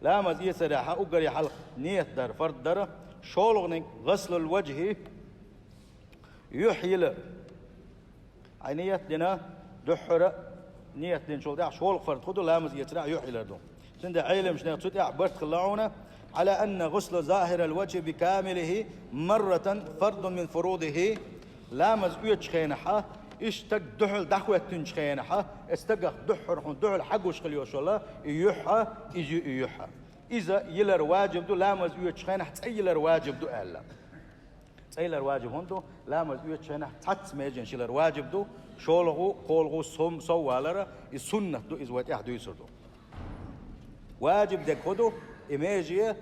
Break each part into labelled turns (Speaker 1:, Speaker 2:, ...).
Speaker 1: لامز يسرح أقري حلق نية در فرد در شولغنك غسل الوجه يحيل عينية دنا دحر نية دين شولغ فرد خدو لامز يسرح يحيل دو سند علم شنو تطيع برت خلاعونه على أن غسل ظاهر الوجه بكامله مرة فرض من فروضه لامز يتشخينحه اشتق دحل دحوة تنشخينحه استقق دحل حقوش خليوش الله يحا يجي يحا إذا يلر واجب دو لامز يتشخينح تأيلر واجب دو ألا تأيلر واجب هندو لامز يتشخينح تحت ميجن شيلر واجب دو شولغو قولغو سوالر السنة دو إزوات يحدو يسردو واجب دك خدو إميجيه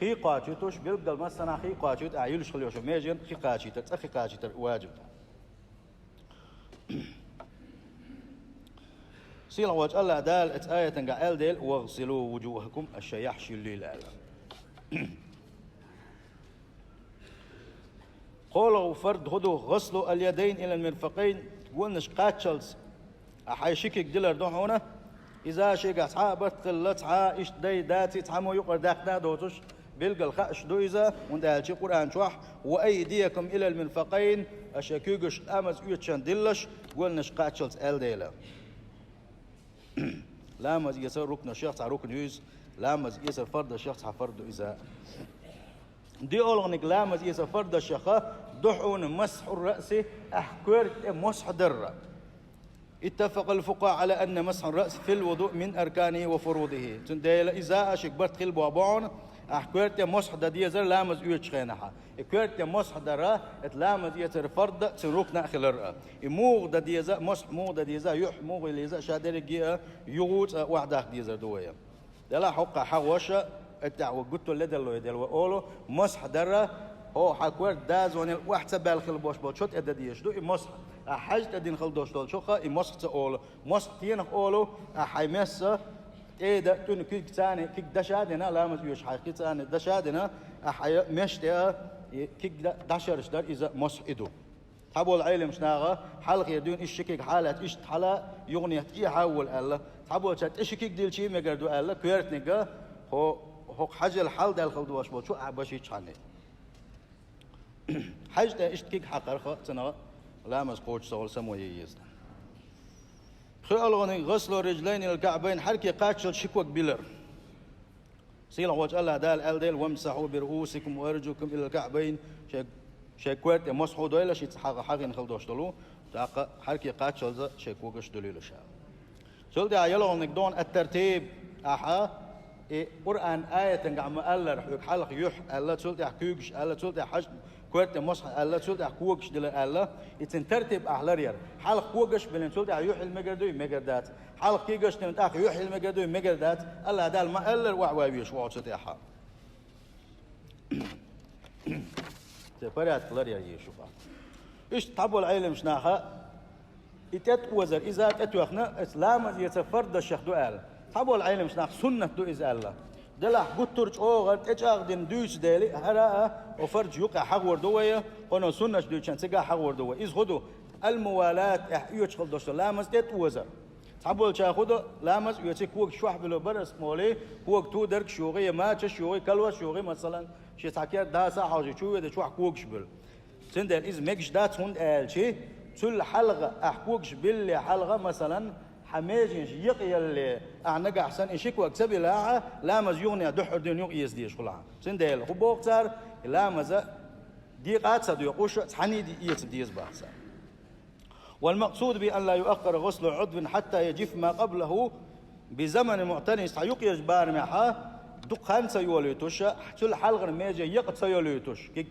Speaker 1: خي قاتشوش بيلقى مثلا خي قاتشوت أعيلش خليوش ميجين خي قاتشيتر أخي قاتشيتر واجب سيل وجه الله دال آية تنقال ديل واغسلوا وجوهكم الشيحش الليل قولوا فرد خدو غسلوا اليدين إلى المرفقين قولنش قاتشلز أحيشيكك ديلر دون هنا إذا شيء قطعة بتقل تحا إيش داي داتي تحمو يقر داقنا دوتش بلقى الخأش دو إذا وندال شي قرآن شوح وأيديكم إلى المنفقين أشاكيوغش أمز يوتشان دلش قولنش قاتشلز آل ديلا لامز يسر ركن الشيخ تاع ركن يوز لامز يسر فرد الشيخ تاع فرد إذا دي أولغنك لامز يسر فرد الشيخ دحون مسح الرأس أحكورت مسح در اتفق الفقهاء على أن مسح الرأس في الوضوء من أركانه وفروضه تنديل إذا أشك برت خل بوابون أحكورت مسح ديزر لامز يوتشخينها إكورت مسح درا اتلامز يتر فرد تروك نأخل الرأ موغ ديزا مسح موغ ديزا يح موغ ديزا شادر جيا يغوت وحدك ديزر دويا دلا حق حوشة التعو قلت له لدلو يدل وقوله مسح درا هو حكور داز ونيل واحد بالخل بوش بوشوت أدديش دو مسح حاجة أدين خل دوش دول شوخة مسح تقوله مسح تينك قوله حيمسه إيه ده تون كيك ثاني كيك دشادنا لا مزيوش حقيقة ثاني دشادنا أحيا مشتى كيك دشرش در إذا مسح إدو تابو العلم شناغة حلق يدون إشكيك حالات إيش حلا يغنية إيه حول الله تابو شات إشكيك ديل شيء مقدو الله كيرت نجا هو حاجة الحال ده الخلد واش بوشو عباشي تشاني حاجة إشكيك حقر خا تنا لا مسقوش سوال سمويه يزن خيالغني غسل رجلين الكعبين حركي قاتشل شكوك بيلر سيلا وجه الله دال الدل وامسحوا برؤوسكم وارجلكم الى الكعبين شكوات مسحوا دويلا شي حقين خلدوش دلو تاق حركي قاتشل شكوكش دليل شا سول دا يلغنك دون الترتيب احا قرآن آية تنقعم الله رح حلق يح الله تسول تحكيوكش الله تسول تحج كورت مصح الله تسول تحكوكش دل الله يتنترتب أحلى حلق كوكش بلن تسول تحيوح المجردوي مجردات حلق كيكش تنتاخ يوح المجردوي مجردات الله دال ما الله وعواويش وعود ستيحا تبريات لريا يشوفها إيش تعبوا العلم شناها يتت وزر إذا تتوخنا إسلام يتفرد الشيخ دوال تعبوا العلم شناخ سنة دو إز الله دلح قطرج أوغر تجاغ دين دوش دالي هراء وفرج يقع حغور دوية قنو سنة دوشان تجا حغور دوية إز خدو الموالات إحيوش خلدوش لامز تت وزر تعبوا الشيخ خدو لامز يتك وق شوح بلو برس مولي وق تو درك شوغي ما شوغي كلوة شوغي مثلا شي تحكير داسا حاجة شوغي ده شوح كوكش بل سندل إز مكش دات هند آلشي تل حلقة أحكوكش باللي حلقة مثلا حماجين يقي اللي أعنق أحسن إشيك وأكسب لاعة لامز يغني دحر دين يغ يزديش خلاها سندل خبوق تار لامز دي قاتسد يقوش تحني دي يتبديز بحسا والمقصود بأن لا يؤخر غسل عضو حتى يجف ما قبله بزمن معتني يستحيق يجبار معها دق خمسة يوليتوش تل حلقة ماجي يقت يوليتوش كيك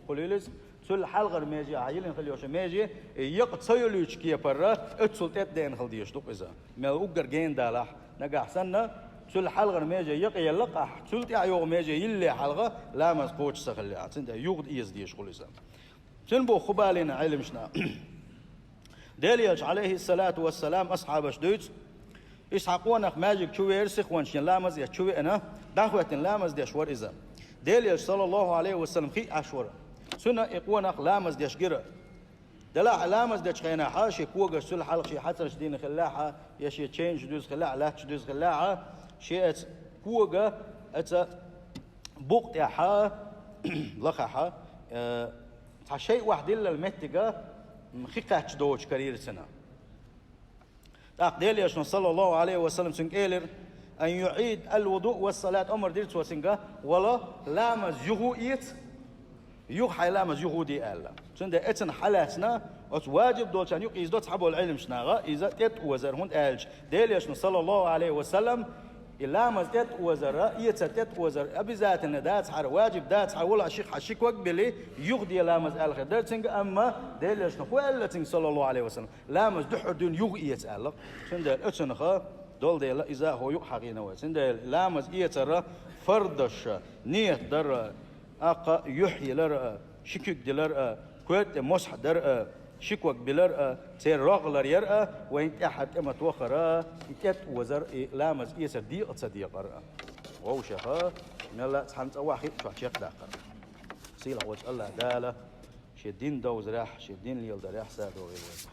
Speaker 1: قليلس تل حلقة ماجي عيلين خليوش ماجي يقت يوليتوش كي برا اتسلتت دين خلديش دق إذا ما أوجر جين دالح نجح سنة تل حلقة ماجي يقي يلقى تلت يعيو ماجي يلي حلقة لا مسقوش سخلي عتند يوجد يزديش قل إذا تنبو خبالنا علم شنا دليلش عليه الصلاة والسلام أصحاب شدوت إسحاقونك ماجيك شوي يرسخ وانشين لامز يشوي أنا دعوة لامز دي أشور إذا دليل صلى الله عليه وسلم خي أشور سنة إقونك لامز دي أشجرة دلا لامز دي أشخينا حاشي كوجر سل حلق شي حتى شدين خلاعة يشي تشينج دوز خلاعة لا تشدوز خلاعة شيء كوجا أت بوق يحا لخحا شيء واحد إلا المتجا مخيقاتش دوش كرير سنة تقدير يشن صلى الله عليه وسلم سنكيلر أن يعيد الوضوء والصلاة أمر ديرت وسنجا ولا لامز يغوئيت يوحى لامز يهودي ألا سند إتن حالاتنا واجب دول كان يقيس دوت حبوا العلم شناغا إذا تت وزر هون ألج ديل يشن صلى الله عليه وسلم لامز تت وزر يتت وزر أبي ذات الندات حر واجب دات حر ولا شيخ حشيك وقبلي يغدي لامز ألخ درتنج أما ديل يشن ولا تنج صلى الله عليه وسلم لامز دحدون يغيت ألا سند إتن خا دول ديل إذا هو يحقينا وسند لامز يتر فردش نية در أقا يحيي لر شكوك دلر كوت مسح در شكوك بلر تير رغلر يرأ وين أحد أما توخرا يتت وزر لامز يسر دي أتصديق رأ ووشها نلا تحنت واحد شو شيخ داخل سيلا وجه الله دالة شدين دوز راح شدين ليل دريح سادو غير